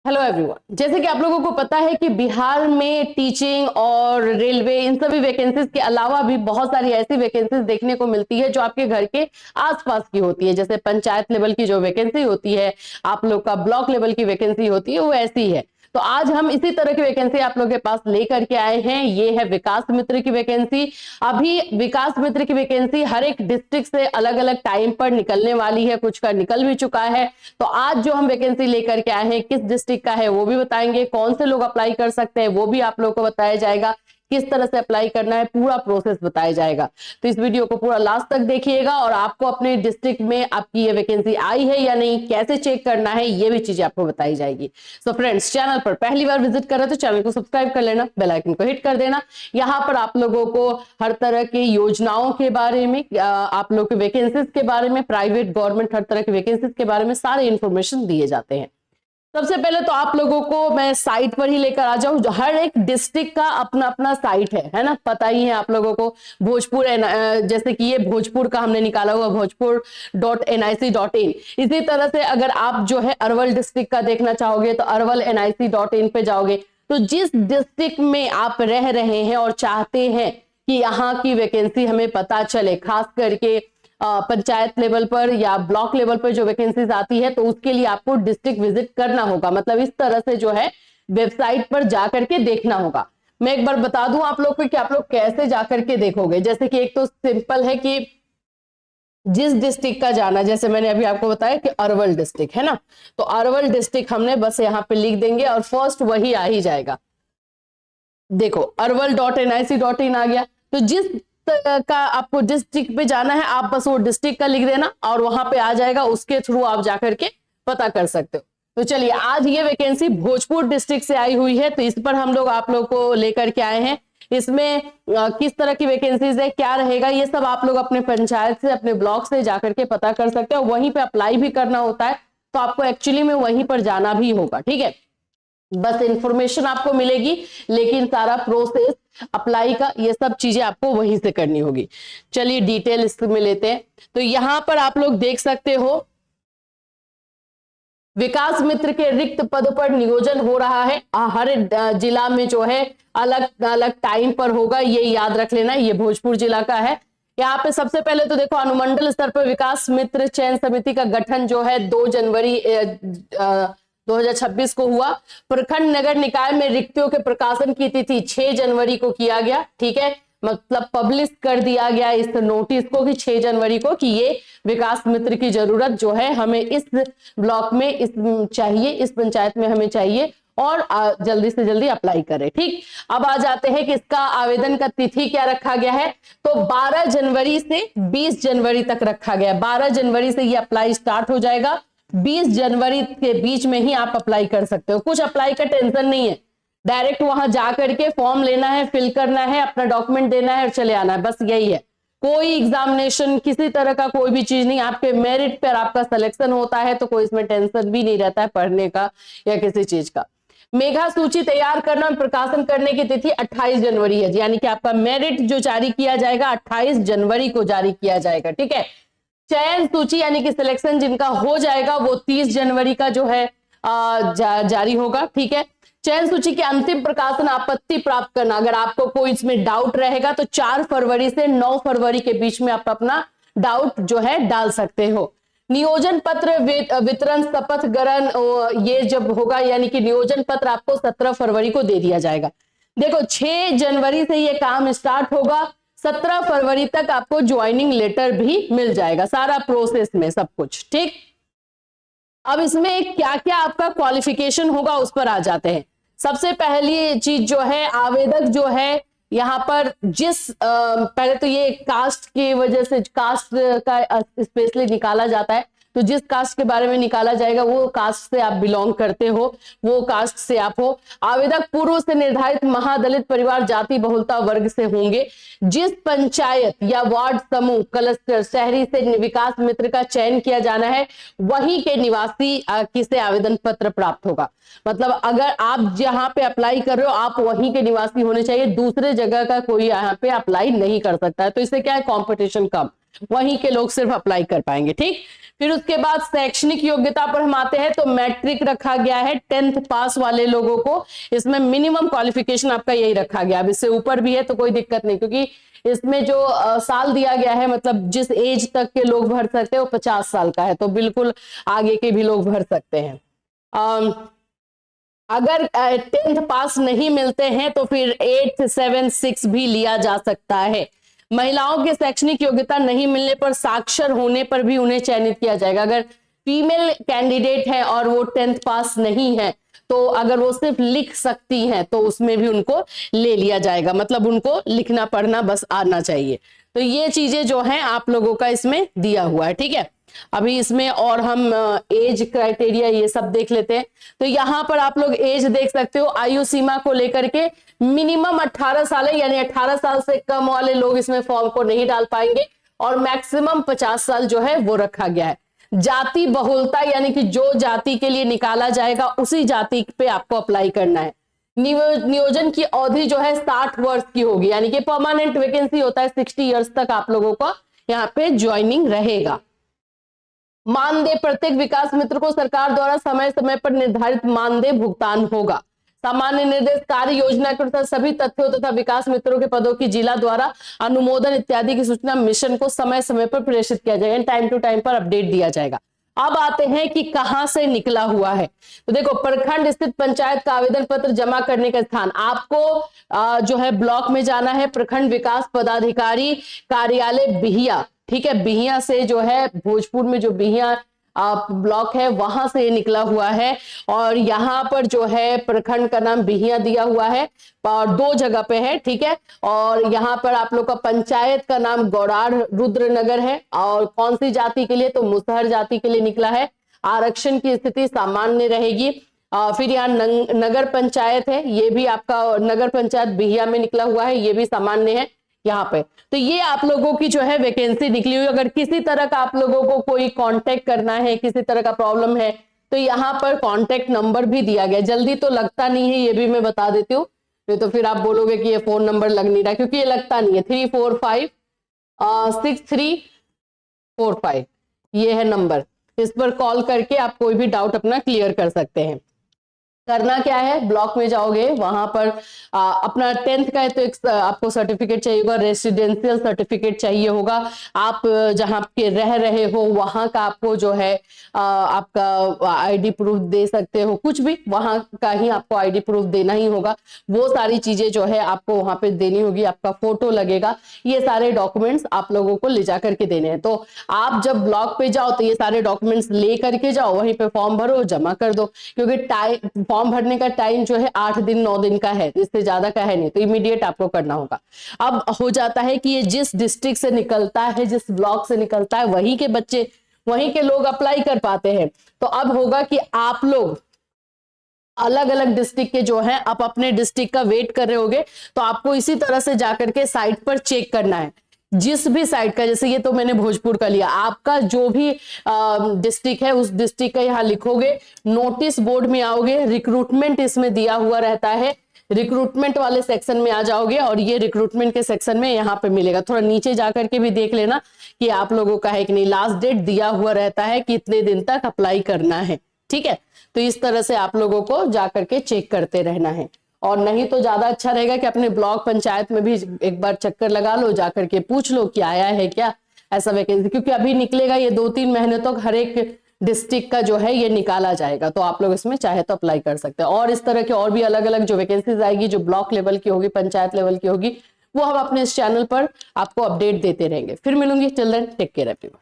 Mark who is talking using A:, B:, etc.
A: Hello everyone, जैसे कि आप लोगों को पता है कि बिहार में टीचिंग और रेलवे इन सभी वैकेंसीज के अलावा भी बहुत सारी ऐसी वैकेंसीज देखने को मिलती है जो आपके घर के आसपास की होती है। जैसे पंचायत लेवल की जो वैकेंसी होती है, आप लोग का ब्लॉक लेवल की वैकेंसी होती है, वो ऐसी है। तो आज हम इसी तरह की वैकेंसी आप लोगों के पास लेकर के आए हैं। ये है विकास मित्र की वैकेंसी। अभी विकास मित्र की वैकेंसी हर एक डिस्ट्रिक्ट से अलग अलग टाइम पर निकलने वाली है, कुछ का निकल भी चुका है। तो आज जो हम वैकेंसी लेकर के आए हैं किस डिस्ट्रिक्ट का है वो भी बताएंगे, कौन से लोग अप्लाई कर सकते हैं वो भी आप लोगों को बताया जाएगा, किस तरह से अप्लाई करना है पूरा प्रोसेस बताया जाएगा। तो इस वीडियो को पूरा लास्ट तक देखिएगा और आपको अपने डिस्ट्रिक्ट में आपकी ये वैकेंसी आई है या नहीं, कैसे चेक करना है, ये भी चीजें आपको बताई जाएगी। सो फ्रेंड्स, चैनल पर पहली बार विजिट कर रहे तो चैनल को सब्सक्राइब कर लेना, बेल आइकन को हिट कर देना। यहाँ पर आप लोगों को हर तरह की योजनाओं के बारे में, आप लोग के वैकेंसीज के बारे में, प्राइवेट गवर्नमेंट हर तरह के वैकेंसीज के बारे में सारे इंफॉर्मेशन दिए जाते हैं। सबसे पहले तो आप लोगों को मैं साइट पर ही लेकर आ जाऊं। हर एक डिस्ट्रिक्ट का अपना अपना साइट है ना, पता ही है आप लोगों को। भोजपुर जैसे कि ये भोजपुर का हमने निकाला हुआ भोजपुर.nic.in। इसी तरह से अगर आप जो है अरवल डिस्ट्रिक्ट का देखना चाहोगे तो अरवल nic.in पे जाओगे। तो जिस डिस्ट्रिक्ट में आप रह रहे हैं और चाहते हैं कि यहाँ की वैकेंसी हमें पता चले, खास करके पंचायत लेवल पर या ब्लॉक लेवल पर जो वैकेंसीज आती है, तो उसके लिए आपको डिस्ट्रिक्ट विजिट करना होगा। मतलब इस तरह से जो है वेबसाइट पर जाकर के देखना होगा। मैं एक बार बता दूं आप लोग को कि आप लोग कैसे जाकर के देखोगे। जैसे कि एक तो सिंपल है कि जिस डिस्ट्रिक्ट का जाना, जैसे मैंने अभी आपको बताया कि अरवल डिस्ट्रिक्ट है ना, तो अरवल डिस्ट्रिक्ट हमने बस यहाँ पे लिख देंगे और फर्स्ट वही आ ही जाएगा। देखो अरवल.nic.in आ गया। तो जिस का आपको डिस्ट्रिक्ट पे जाना है, आप बस वो डिस्ट्रिक्ट का लिख देना और वहां पे आ जाएगा, उसके थ्रू आप जाकर के पता कर सकते हो। तो चलिए, आज ये वैकेंसी भोजपुर डिस्ट्रिक्ट से आई हुई है, तो इस पर हम लोग आप लोग को लेकर के आए हैं। इसमें किस तरह की वैकेंसीज है, क्या रहेगा, ये सब आप लोग अपने पंचायत से, अपने ब्लॉक से जाकर के पता कर सकते हो। वहीं पे अप्लाई भी करना होता है, तो आपको एक्चुअली में वहीं पर जाना भी होगा। ठीक है, बस इंफॉर्मेशन आपको मिलेगी, लेकिन सारा प्रोसेस अप्लाई का ये सब चीजें आपको वहीं से करनी होगी। चलिए डिटेल इसमें लेते हैं। तो यहां पर आप लोग देख सकते हो विकास मित्र के रिक्त पद पर नियोजन हो रहा है। हर जिला में जो है अलग अलग टाइम पर होगा, ये याद रख लेना। ये भोजपुर जिला का है। यहाँ पे सबसे पहले तो देखो, अनुमंडल स्तर पर विकास मित्र चयन समिति का गठन जो है 2 जनवरी 2026 को हुआ। प्रखंड नगर निकाय में रिक्तियों के प्रकाशन की तिथि 6 जनवरी को किया गया। ठीक है, मतलब पब्लिश कर दिया गया इस नोटिस को कि 6 जनवरी को, कि ये विकास मित्र की जरूरत जो है हमें इस ब्लॉक में इस चाहिए, इस पंचायत में हमें चाहिए, और जल्दी से जल्दी अप्लाई करें। ठीक, अब आ जाते हैं कि इसका आवेदन का तिथि क्या रखा गया है। तो 12 जनवरी से 20 जनवरी तक रखा गया। 12 जनवरी से ये अप्लाई स्टार्ट हो जाएगा, 20 जनवरी के बीच में ही आप अप्लाई कर सकते हो। कुछ अप्लाई का टेंशन नहीं है, डायरेक्ट वहां जाकर के फॉर्म लेना है, फिल करना है, अपना डॉक्यूमेंट देना है और चले आना है, बस यही है। कोई एग्जामिनेशन किसी तरह का कोई भी चीज नहीं, आपके मेरिट पर आपका सिलेक्शन होता है, तो कोई इसमें टेंशन भी नहीं रहता है पढ़ने का या किसी चीज का। मेधा सूची तैयार करना और प्रकाशन करने की तिथि 28 जनवरी है, यानी कि आपका मेरिट जो जारी किया जाएगा 28 जनवरी को जारी किया जाएगा। ठीक है, चयन सूची यानी कि सिलेक्शन जिनका हो जाएगा वो 30 जनवरी का जो है जारी होगा। ठीक है, चयन सूची के अंतिम प्रकाशन आपत्ति प्राप्त करना, अगर आपको कोई इसमें डाउट रहेगा तो 4 फरवरी से 9 फरवरी के बीच में आप अपना डाउट जो है डाल सकते हो। नियोजन पत्र वितरण शपथ ग्रहण ये जब होगा, यानी कि नियोजन पत्र आपको 17 फरवरी को दे दिया जाएगा। देखो 6 जनवरी से ये काम स्टार्ट होगा, 17 फरवरी तक आपको ज्वाइनिंग लेटर भी मिल जाएगा, सारा प्रोसेस में सब कुछ। ठीक, अब इसमें क्या क्या आपका क्वालिफिकेशन होगा उस पर आ जाते हैं। सबसे पहली चीज जो है, आवेदक जो है यहाँ पर पहले तो ये कास्ट की वजह से, कास्ट का स्पेशली निकाला जाता है, तो जिस कास्ट के बारे में निकाला जाएगा वो कास्ट से आप बिलोंग करते हो, वो कास्ट से आप हो। आवेदक पूर्व से निर्धारित महादलित परिवार जाति बहुलता वर्ग से होंगे। जिस पंचायत या वार्ड समूह क्लस्टर शहरी से विकास मित्र का चयन किया जाना है, वहीं के निवासी किसे आवेदन पत्र प्राप्त होगा। मतलब अगर आप जहां पे अप्लाई कर रहे हो आप वहीं के निवासी होने चाहिए, दूसरे जगह का कोई यहाँ पे अप्लाई नहीं कर सकता है। तो इससे क्या है, कॉम्पिटिशन कम। वहीं के लोग सिर्फ अप्लाई कर पाएंगे। ठीक, फिर उसके बाद शैक्षणिक योग्यता पर हम आते हैं तो मैट्रिक रखा गया है, 10th पास वाले लोगों को इसमें मिनिमम क्वालिफिकेशन आपका यही रखा गया। अब इससे ऊपर भी है तो कोई दिक्कत नहीं, क्योंकि इसमें जो साल दिया गया है, मतलब जिस एज तक के लोग भर सकते हैं वो 50 साल का है, तो बिल्कुल आगे के भी लोग भर सकते हैं। अगर 10th पास नहीं मिलते हैं तो फिर 8th 7th 6 भी लिया जा सकता है। महिलाओं के शैक्षणिक योग्यता नहीं मिलने पर साक्षर होने पर भी उन्हें चयनित किया जाएगा। अगर फीमेल कैंडिडेट है और वो 10th पास नहीं है तो अगर वो सिर्फ लिख सकती हैं तो उसमें भी उनको ले लिया जाएगा, मतलब उनको लिखना पढ़ना बस आना चाहिए। तो ये चीजें जो हैं आप लोगों का इसमें दिया हुआ है। ठीक है, अभी इसमें और हम एज क्राइटेरिया ये सब देख लेते हैं। तो यहाँ पर आप लोग एज देख सकते हो, आयु सीमा को लेकर के मिनिमम 18 साल है, यानी 18 साल से कम वाले लोग इसमें फॉर्म को नहीं डाल पाएंगे, और मैक्सिमम 50 साल जो है वो रखा गया है। जाति बहुलता, यानी कि जो जाति के लिए निकाला जाएगा उसी जाति पे आपको अप्लाई करना है। नियोजन की अवधि जो है 60 वर्ष की होगी, यानी कि परमानेंट वैकेंसी होता है, 60 इयर्स तक आप लोगों को यहाँ पे ज्वाइनिंग रहेगा। मानदेय, प्रत्येक विकास मित्र को सरकार द्वारा समय समय पर निर्धारित मानदेय भुगतान होगा। सामान्य निर्देश कार्य योजना के अनुसार सभी तथ्यों तथा विकास मित्रों के पदों की जिला द्वारा अनुमोदन इत्यादि की सूचना मिशन को समय समय पर प्रेषित किया जाएगा, टाइम टू टाइम पर अपडेट दिया जाएगा। अब आते हैं कि कहां से निकला हुआ है। तो देखो, प्रखंड स्थित पंचायत का आवेदन पत्र जमा करने का स्थान आपको जो है ब्लॉक में जाना है, प्रखंड विकास पदाधिकारी कार्यालय बिहिया। ठीक है, बिहिया से जो है भोजपुर में जो बिहिया ब्लॉक है वहां से निकला हुआ है, और यहाँ पर जो है प्रखंड का नाम बिहिया दिया हुआ है और 2 जगह पे है। ठीक है, और यहाँ पर आप लोग का पंचायत का नाम गौराड़ रुद्रनगर है, और कौन सी जाति के लिए, तो मुसहर जाति के लिए निकला है। आरक्षण की स्थिति सामान्य रहेगी। फिर यहाँ नगर पंचायत है, ये भी आपका नगर पंचायत बिहिया में निकला हुआ है, ये भी सामान्य है यहाँ पे। तो ये आप लोगों की जो है वैकेंसी निकली हुई। अगर किसी तरह का आप लोगों को कोई कांटेक्ट करना है, किसी तरह का प्रॉब्लम है, तो यहाँ पर कांटेक्ट नंबर भी दिया गया। जल्दी तो लगता नहीं है, ये भी मैं बता देती हूँ, नहीं तो फिर आप बोलोगे कि ये फोन नंबर लग नहीं रहा, क्योंकि ये लगता नहीं है। 3456345 ये है नंबर, इस पर कॉल करके आप कोई भी डाउट अपना क्लियर कर सकते हैं। करना क्या है, ब्लॉक में जाओगे, वहां पर अपना 10th का है तो एक आपको सर्टिफिकेट चाहिए होगा, रेसिडेंशियल सर्टिफिकेट चाहिए होगा। आप जहां के रह रहे हो वहां का आपको जो है आपका आईडी प्रूफ दे सकते हो, कुछ भी वहां का ही आपको आईडी प्रूफ देना ही होगा। वो सारी चीजें जो है आपको वहां पे देनी होगी, आपका फोटो लगेगा, ये सारे डॉक्यूमेंट्स आप लोगों को ले जा करके देने हैं। तो आप जब ब्लॉक पे जाओ तो ये सारे डॉक्यूमेंट्स ले करके जाओ, वहीं पे फॉर्म भरो, जमा कर दो, क्योंकि फॉर्म भरने का टाइम जो है 8 दिन 9 दिन का है, इससे ज्यादा का है नहीं, तो इमीडिएट आपको करना होगा। अब हो जाता है कि ये जिस डिस्ट्रिक्ट से निकलता है, जिस ब्लॉक से निकलता है, वहीं के बच्चे, वहीं के लोग अप्लाई कर पाते हैं। तो अब होगा कि आप लोग अलग अलग डिस्ट्रिक्ट के जो हैं, आप अपने डिस्ट्रिक्ट का वेट कर रहे होगे, तो आपको इसी तरह से जाकर के साइट पर चेक करना है। जिस भी साइट का, जैसे ये तो मैंने भोजपुर का लिया, आपका जो भी डिस्ट्रिक्ट है उस डिस्ट्रिक्ट का यहाँ लिखोगे, नोटिस बोर्ड में आओगे, रिक्रूटमेंट इसमें दिया हुआ रहता है, रिक्रूटमेंट वाले सेक्शन में आ जाओगे, और ये रिक्रूटमेंट के सेक्शन में यहाँ पे मिलेगा। थोड़ा नीचे जाकर के भी देख लेना कि आप लोगों का है कि नहीं, लास्ट डेट दिया हुआ रहता है कि इतने दिन तक अप्लाई करना है। ठीक है, तो इस तरह से आप लोगों को जाकर के चेक करते रहना है, और नहीं तो ज्यादा अच्छा रहेगा कि अपने ब्लॉक पंचायत में भी एक बार चक्कर लगा लो, जाकर के पूछ लो कि आया है क्या ऐसा वैकेंसी, क्योंकि अभी निकलेगा ये 2-3 महीने तक हर एक डिस्ट्रिक्ट का जो है ये निकाला जाएगा। तो आप लोग इसमें चाहे तो अप्लाई कर सकते हैं, और इस तरह के और भी अलग अलग जो वैकेंसीज आएगी, जो ब्लॉक लेवल की होगी, पंचायत लेवल की होगी, वो हम अपने इस चैनल पर आपको अपडेट देते रहेंगे। फिर मिलूंगी, till then take care everyone.